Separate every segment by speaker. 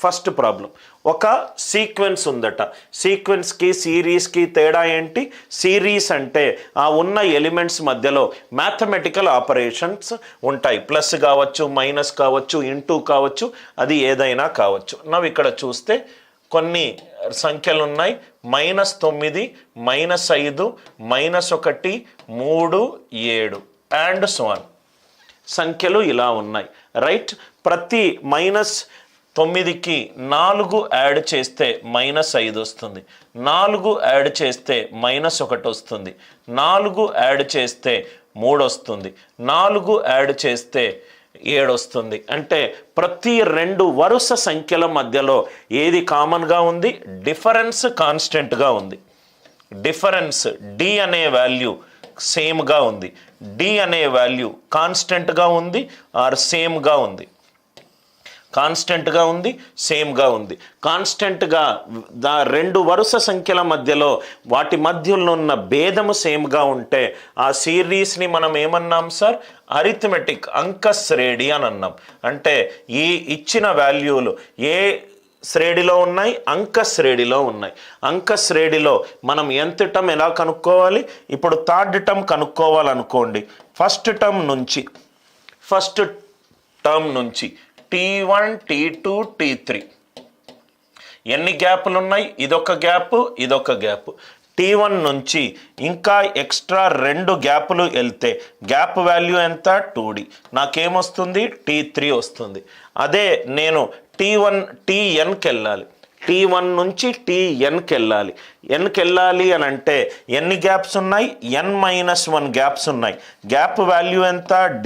Speaker 1: First problem. ఒక sequence ఉందట, సీక్వెన్స్కి సిరీస్కి తేడా ఏంటి? సిరీస్ అంటే ఆ ఉన్న ఎలిమెంట్స్ మధ్యలో మ్యాథమెటికల్ ఆపరేషన్స్ ఉంటాయి, ప్లస్ కావచ్చు, మైనస్ కావచ్చు, ఇంటూ కావచ్చు, అది ఏదైనా కావచ్చు. నవ్వు ఇక్కడ చూస్తే కొన్ని సంఖ్యలు ఉన్నాయి, -9, -5, -1, 3, 7 అండ్ సో ఆన్ సంఖ్యలు ఇలా ఉన్నాయి, రైట్. ప్రతి -9కి 4 యాడ్ చేస్తే -5 వస్తుంది, 4 యాడ్ చేస్తే -1 వస్తుంది, 4 యాడ్ చేస్తే 3 వస్తుంది, 4 యాడ్ చేస్తే 7 వస్తుంది. అంటే ప్రతి 2 వరుస సంఖ్యల మధ్యలో ఏది కామన్గా ఉంది? డిఫరెన్స్ కాన్స్టెంట్గా ఉంది. డిఫరెన్స్ డి అనే వాల్యూ సేమ్గా ఉంది, డి అనే వాల్యూ కాన్స్టెంట్గా ఉంది ఆర్ సేమ్గా ఉంది, కాన్స్టెంట్గా ఉంది, సేమ్గా ఉంది. కాన్స్టెంట్గా 2 వరుస సంఖ్యల మధ్యలో వాటి మధ్యలో ఉన్న భేదము సేమ్గా ఉంటే ఆ సిరీస్ని మనం ఏమన్నాం సార్? అరిథమెటిక్ అంక శ్రేణి అని అన్నాం. అంటే ఈ ఇచ్చిన వాల్యూలు ఏ శ్రేణిలో ఉన్నాయి? అంక శ్రేణిలో ఉన్నాయి. అంక శ్రేణిలో మనం nth టర్మ్ ఎలా కనుక్కోవాలి? ఇప్పుడు థర్డ్ టర్మ్ కనుక్కోవాలనుకోండి. ఫస్ట్ టర్మ్ నుంచి T1, T2, T3 ఎన్ని గ్యాపులు ఉన్నాయి? ఇదొక గ్యాప్, ఇదొక గ్యాప్. T1 నుంచి ఇంకా ఎక్స్ట్రా 2 గ్యాపులు వెళ్తే గ్యాప్ వాల్యూ ఎంత? 2D. నాకేమొస్తుంది? T3 వస్తుంది. అదే నేను TNకి వెళ్ళాలి, T1 నుంచి TNకి వెళ్ళాలి. ఎన్కి వెళ్ళాలి అని అంటే ఎన్ని గ్యాప్స్ ఉన్నాయి? n-1 గ్యాప్స్ ఉన్నాయి. గ్యాప్ వాల్యూ ఎంత? D.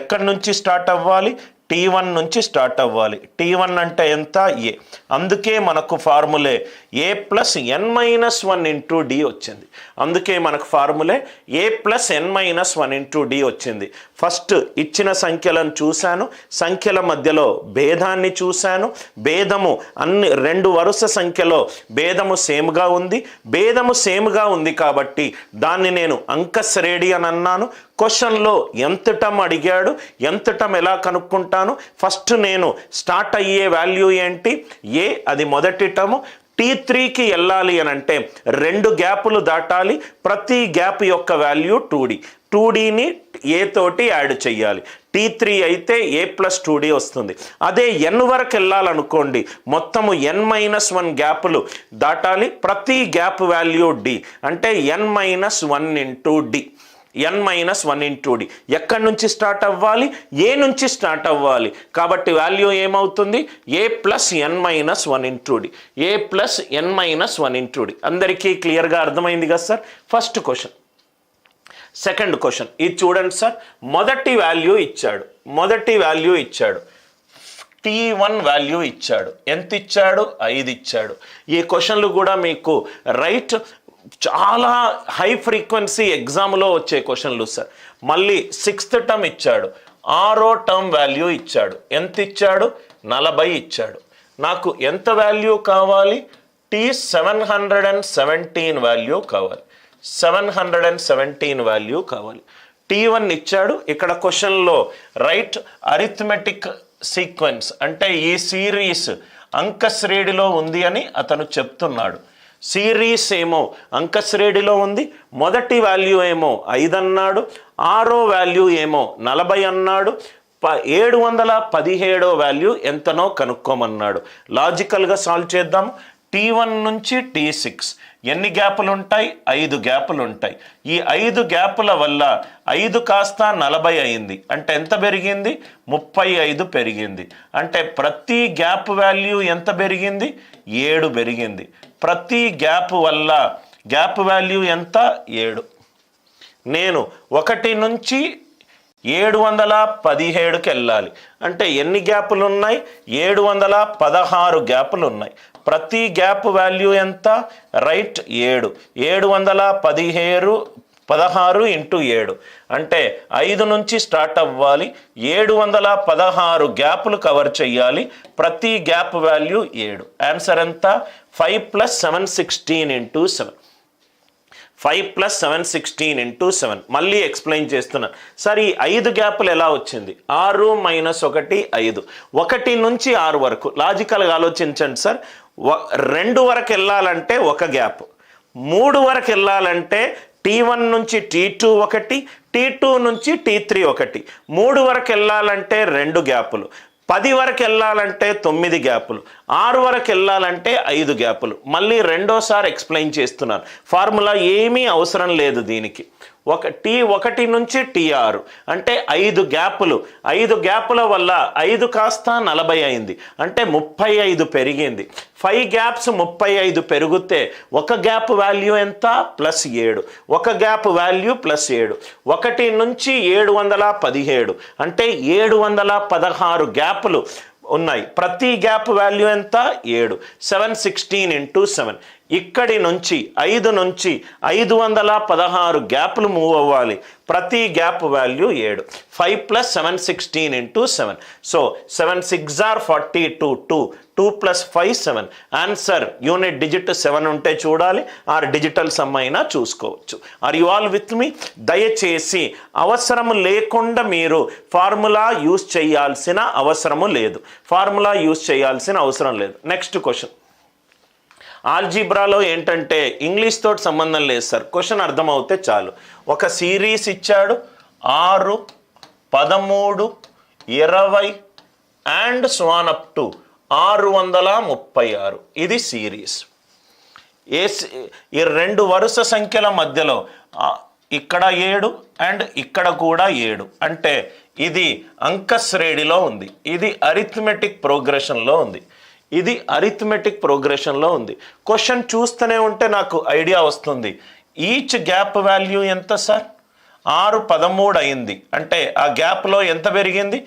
Speaker 1: ఎక్కడి నుంచి స్టార్ట్ అవ్వాలి? T1 నుంచి స్టార్ట్ అవ్వాలి. T1 అంటే ఎంత? A. అందుకే మనకు formulae A + n-1 into D వచ్చింది. అందుకే మనకు formulae A + n-1 into D వచ్చింది. ఫస్ట్ ఇచ్చిన సంఖ్యలను చూశాను, సంఖ్యల మధ్యలో భేదాన్ని చూశాను. భేదము అన్ని 2 వరుస సంఖ్యలో భేదము సేమ్గా ఉంది. భేదము సేమ్గా ఉంది కాబట్టి దాన్ని నేను అంక శ్రేణి అని అన్నాను. క్వశ్చన్లో nth టర్మ్ అడిగాడు, nth టర్మ్ ఎలా కనుక్కుంటాను? ఫస్ట్ నేను స్టార్ట్ అయ్యే వాల్యూ ఏంటి? ఏ, అది మొదటి టర్మ్. T3కి వెళ్ళాలి అని అంటే 2 గ్యాపులు దాటాలి. ప్రతి గ్యాప్ యొక్క వాల్యూ 2D. 2Dని ఏ తోటి యాడ్ చేయాలి. T3 అయితే A + 2D వస్తుంది. అదే n వరకు వెళ్ళాలనుకోండి, మొత్తము n-1 గ్యాపులు దాటాలి. ప్రతి గ్యాప్ వాల్యూ D. అంటే n-1 into D. n-1 into D. ఎక్కడి నుంచి స్టార్ట్ అవ్వాలి? ఏ నుంచి స్టార్ట్ అవ్వాలి. కాబట్టి వాల్యూ ఏమవుతుంది? A + n-1 into D. A + n-1 into D. అందరికీ క్లియర్గా అర్థమైంది కదా sir? First question. Second question ఇది చూడండి సార్. మొదటి వాల్యూ ఇచ్చాడు, T1 వాల్యూ ఇచ్చాడు. ఎంత ఇచ్చాడు? 5 ఇచ్చాడు. ఈ క్వశ్చన్లు కూడా మీకు రైట్ చాలా హై ఫ్రీక్వెన్సీ ఎగ్జామ్లో వచ్చే క్వశ్చన్లు సార్. మళ్ళీ 6th టర్మ్ ఇచ్చాడు, 6వ టర్మ్ వాల్యూ ఇచ్చాడు. ఎంత ఇచ్చాడు? 40 ఇచ్చాడు. నాకు ఎంత వాల్యూ కావాలి? T717 వాల్యూ కావాలి. 717 వాల్యూ కావాలి. T1 ఇచ్చాడు. ఇక్కడ క్వశ్చన్లో రైట్ అరిథమెటిక్ సీక్వెన్స్ అంటే ఈ సిరీస్ అంక శ్రేణిలో ఉంది అని అతను చెప్తున్నాడు. సిరీస్ ఏమో అంక శ్రేణిలో ఉంది. మొదటి వాల్యూ ఏమో 5 అన్నాడు, 6వ వాల్యూ ఏమో 40 అన్నాడు, 717వ వాల్యూ ఎంతనో కనుక్కోమన్నాడు. లాజికల్గా సాల్వ్ చేద్దాం. T1 నుంచి T6 ఎన్ని గ్యాపులు ఉంటాయి? 5 గ్యాపులు ఉంటాయి. ఈ 5 గ్యాపుల వల్ల 5 కాస్త 40 అయింది. అంటే ఎంత పెరిగింది? 35 పెరిగింది. అంటే ప్రతి గ్యాప్ వాల్యూ ఎంత పెరిగింది? 7 పెరిగింది. ప్రతి గ్యాప్ వల్ల గ్యాప్ వాల్యూ ఎంత? 7. నేను 1 నుంచి 717కి వెళ్ళాలి. అంటే ఎన్ని గ్యాపులు ఉన్నాయి? 716 గ్యాపులు ఉన్నాయి. ప్రతి గ్యాప్ వాల్యూ ఎంత? రైట్ 7. 716 ఇంటూ 7 అంటే 5 నుంచి స్టార్ట్ అవ్వాలి. 716 గ్యాపులు కవర్ చేయాలి. ప్రతి గ్యాప్ వాల్యూ 7. ఆన్సర్ ఎంత? 5 + 7 16 ఇంటూ 7. 5 + 716 × 7. మళ్ళీ ఎక్స్ప్లెయిన్ చేస్తున్నాను సార్. ఈ 5 గ్యాపులు ఎలా వచ్చింది? 6 - 1 5. 1 నుంచి 6 వరకు లాజికల్గా ఆలోచించండి సార్. 2 వరకు వెళ్ళాలంటే ఒక గ్యాప్, 3 వరకు వెళ్ళాలంటే T1 నుంచి T2 ఒకటి, T2 నుంచి T3 ఒకటి, 3 వరకు వెళ్ళాలంటే 2 గ్యాపులు, 10 వరకు వెళ్ళాలంటే 9 గ్యాపులు, 6 వరకు వెళ్ళాలంటే 5 గ్యాపులు. మళ్ళీ రెండోసారి ఎక్స్ప్లెయిన్ చేస్తున్నాను. ఫార్ములా ఏమీ అవసరం లేదు దీనికి. T1 నుంచి T6 అంటే 5 గ్యాపులు. 5 గ్యాపుల వల్ల 5 కాస్త 40 అయింది, అంటే 35 పెరిగింది. 5 గ్యాప్స్ 35 పెరిగితే ఒక గ్యాప్ వాల్యూ ఎంత? +7. ఒక గ్యాప్ వాల్యూ +7. 1 నుంచి 717 అంటే 716 గ్యాపులు ఉన్నాయి. ప్రతి గ్యాప్ వాల్యూ ఎంత? 7. 716 × 7. ఇక్కడి నుంచి 5 నుంచి 516 గ్యాప్లు మూవ్ అవ్వాలి. ప్రతి gap value 7. 5 + 716 × 7. So 7 × 6 = 42. 2 + 5 7. Answer unit digit 7 ఉంటే చూడాలి, ఆర్ డిజిటల్ సమ్ అయినా చూసుకోవచ్చు. ఆర్ యు ఆల్ విత్ మీ? దయచేసి అవసరం లేకుండా మీరు ఫార్ములా యూజ్ చేయాల్సిన అవసరము లేదు. ఫార్ములా యూజ్ చేయాల్సిన అవసరం లేదు. Next question. ఆల్జీబ్రాలో ఏంటంటే ఇంగ్లీష్ తోటి సంబంధం లేదు సార్, క్వశ్చన్ అర్థమవుతే చాలు. ఒక సిరీస్ ఇచ్చాడు 6, 13, 20 and so on up to 636. ఇది సిరీస్. ఈ 2 వరుస సంఖ్యల మధ్యలో ఇక్కడ 7 అండ్ ఇక్కడ కూడా 7, అంటే ఇది అంక శ్రేణిలో ఉంది. ఇది అరిథమెటిక్ ప్రోగ్రెషన్లో ఉంది. ఇది అరిథమెటిక్ ప్రోగ్రెషన్లో ఉంది. క్వశ్చన్ చూస్తూనే ఉంటే నాకు ఐడియా వస్తుంది. ఈచ్ గ్యాప్ వాల్యూ ఎంత సార్? 6 13 అయింది, అంటే ఆ గ్యాప్లో ఎంత పెరిగింది?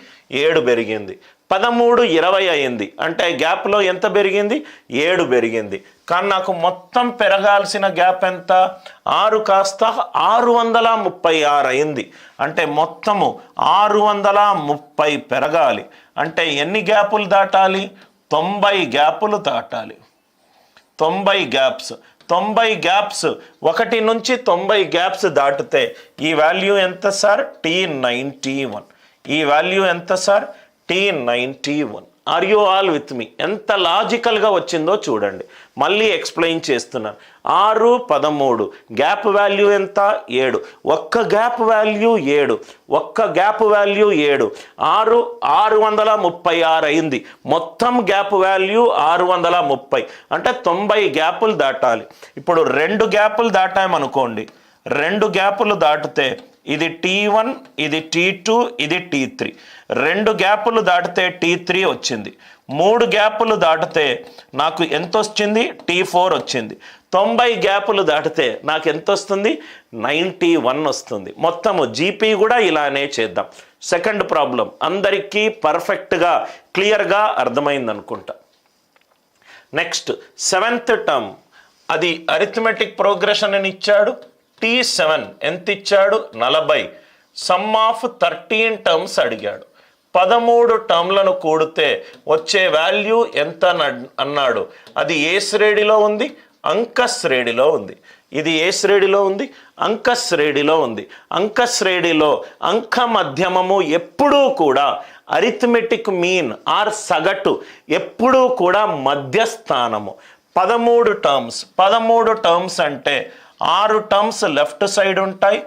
Speaker 1: 7 పెరిగింది. 13 20 అయింది, అంటే గ్యాప్లో ఎంత పెరిగింది? 7 పెరిగింది. కానీ నాకు మొత్తం పెరగాల్సిన గ్యాప్ ఎంత? 6 కాస్త 636 అయింది, అంటే మొత్తము 630 పెరగాలి. అంటే ఎన్ని గ్యాపులు దాటాలి? 90 గ్యాపులు దాటాలి. 90 గ్యాప్స్. 90 గ్యాప్స్ 1 నుంచి 90 గ్యాప్స్ దాటితే ఈ వాల్యూ ఎంత సార్? T91. ఈ వాల్యూ ఎంత sir? T91. Are you all with me? ఎంత లాజికల్గా వచ్చిందో చూడండి. మళ్ళీ ఎక్స్ప్లెయిన్ చేస్తున్నాను. 6 13 గ్యాప్ వాల్యూ ఎంత? 7. ఒక్క గ్యాప్ వాల్యూ 7. ఒక్క గ్యాప్ వాల్యూ 7. 636 అయింది. మొత్తం గ్యాప్ వాల్యూ 630, అంటే 90 గ్యాపులు దాటాలి. ఇప్పుడు 2 గ్యాపులు దాటామనుకోండి. 2 గ్యాపులు దాటితే ఇది T1, ఇది T2, ఇది T3. 2 గ్యాపులు దాటితే T3 వచ్చింది. 3 గ్యాపులు దాటితే నాకు ఎంత వచ్చింది? T4 వచ్చింది. 90 గ్యాపులు దాటితే నాకు ఎంత వస్తుంది? 91 వస్తుంది. మొత్తము జీపీ కూడా ఇలానే చేద్దాం. సెకండ్ ప్రాబ్లం అందరికీ పర్ఫెక్ట్గా క్లియర్గా అర్థమైంది అనుకుంటా. నెక్స్ట్ 7th టర్మ్, అది అరిథమెటిక్ ప్రోగ్రెషన్ అని ఇచ్చాడు. T7 ఎంత ఇచ్చాడు? 40. సమ్ ఆఫ్ 13 టర్మ్స్ అడిగాడు. 13 టర్మ్లను కూడితే వచ్చే వాల్యూ ఎంత అన్నాడు. అది ఏ శ్రేణిలో ఉంది? అంక శ్రేణిలో ఉంది. ఇది ఏ శ్రేణిలో ఉంది? అంక శ్రేణిలో ఉంది. అంక శ్రేణిలో అంక మధ్యమము ఎప్పుడూ కూడా అరిథమెటిక్ మీన్ ఆర్ సగటు ఎప్పుడూ కూడా మధ్యస్థానము. 13 టర్మ్స్ అంటే 6 టర్మ్స్ లెఫ్ట్ సైడ్ ఉంటాయి,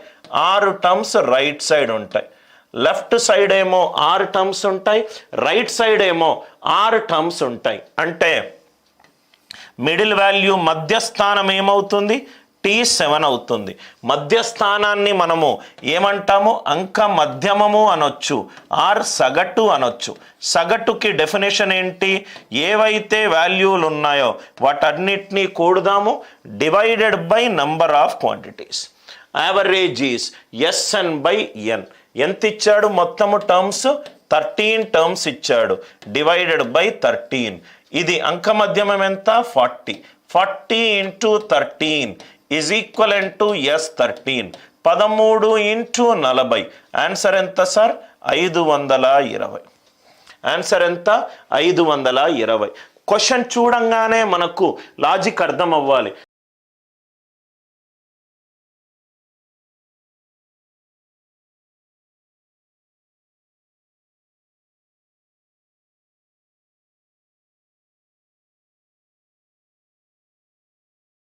Speaker 1: 6 టర్మ్స్ రైట్ సైడ్ ఉంటాయి. లెఫ్ట్ సైడ్ ఏమో 6 టర్మ్స్ ఉంటాయి, రైట్ సైడ్ ఏమో 6 టర్మ్స్ ఉంటాయి. అంటే మిడిల్ వాల్యూ మధ్యస్థానం ఏమవుతుంది? T7 అవుతుంది. మధ్యస్థానాన్ని మనము ఏమంటాము? అంక మధ్యమము అనొచ్చు, ఆర్ సగటు అనొచ్చు. సగటుకి డెఫినేషన్ ఏంటి? ఏవైతే వాల్యూలు ఉన్నాయో వాటన్నిటినీ కూడదాము, divided by number of quantities. Average is SN/N. ఎంత ఇచ్చాడు? మొత్తము టర్మ్స్ 13 టర్మ్స్ ఇచ్చాడు, డివైడెడ్ బై 13. ఇది అంక మధ్యమం ఎంత? 40. 40 × 13 is equivalent to S13. 13 × 40. Answer ఎంత సార్? 520. ఆన్సర్ ఎంత? 520. క్వశ్చన్ చూడంగానే మనకు లాజిక్ అర్థం అవ్వాలి.